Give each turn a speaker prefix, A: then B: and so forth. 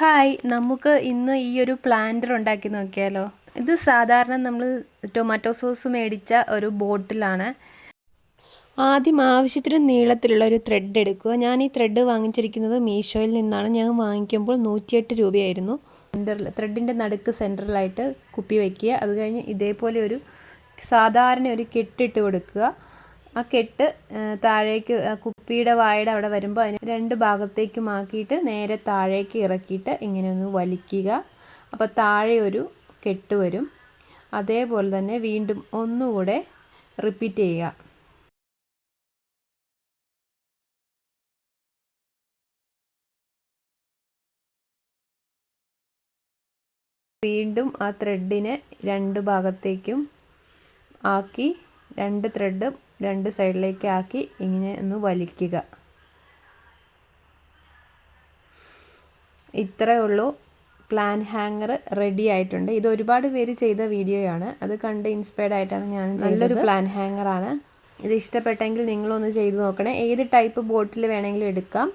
A: Hi, നമുക്ക് ഇന്ന് ഈ ഒരു പ്ലാന്റർ ഉണ്ടാക്കി നോക്കിയാലോ. ഇത് സാധാരണ നമ്മൾ ടൊമാറ്റോ സോസ് മേടിച്ച ഒരു ബോട്ടിലാണ്. ആദ്യം ആവശ്യത്തിന് നീളത്തിലുള്ള ഒരു ത്രെഡ് എടുക്കുക. ഞാൻ ഈ ത്രെഡ് വാങ്ങിച്ചിരിക്കുന്നത് മീഷോയിൽ നിന്നാണ്. ഞാൻ വാങ്ങിക്കുമ്പോൾ 108 രൂപയായിരുന്നു. ത്രെഡിൻ്റെ നടുക്ക് സെൻറ്ററിലായിട്ട് കുപ്പി വയ്ക്കുക. അത് കഴിഞ്ഞ് ഇതേപോലെ ഒരു സാധാരണ ഒരു കെട്ടിട്ട് കൊടുക്കുക. ആ കെട്ട് താഴേക്ക് കുപ്പിയുടെ വായുടെ അവിടെ വരുമ്പോൾ അതിന് രണ്ട് ഭാഗത്തേക്കും ആക്കിയിട്ട് നേരെ താഴേക്ക് ഇറക്കിയിട്ട് ഇങ്ങനെ ഒന്ന് വലിക്കുക. അപ്പോൾ താഴെ ഒരു കെട്ട് വരും. അതേപോലെ തന്നെ വീണ്ടും ഒന്നുകൂടെ റിപ്പീറ്റ് ചെയ്യുക. വീണ്ടും ആ ത്രെഡിനെ രണ്ട് ഭാഗത്തേക്കും ആക്കി രണ്ട് ത്രെഡ് രണ്ട് സൈഡിലേക്ക് ആക്കി ഇങ്ങനെ ഒന്ന് വലിക്കുക. ഇത്രയേ ഉള്ളൂ. പ്ലാൻ ഹാങ്ങർ റെഡി ആയിട്ടുണ്ട്. ഇത് ഒരുപാട് പേര് ചെയ്ത വീഡിയോയാണ്. അത് കണ്ട് ഇൻസ്പയർഡ് ആയിട്ടാണ് ഞാൻ നല്ലൊരു പ്ലാൻ ഹാങ്ങറാണ്. ഇത് ഇഷ്ടപ്പെട്ടെങ്കിൽ നിങ്ങളൊന്ന് ചെയ്ത് നോക്കണേ. ഏത് ടൈപ്പ് ബോട്ടിൽ വേണമെങ്കിലും എടുക്കാം.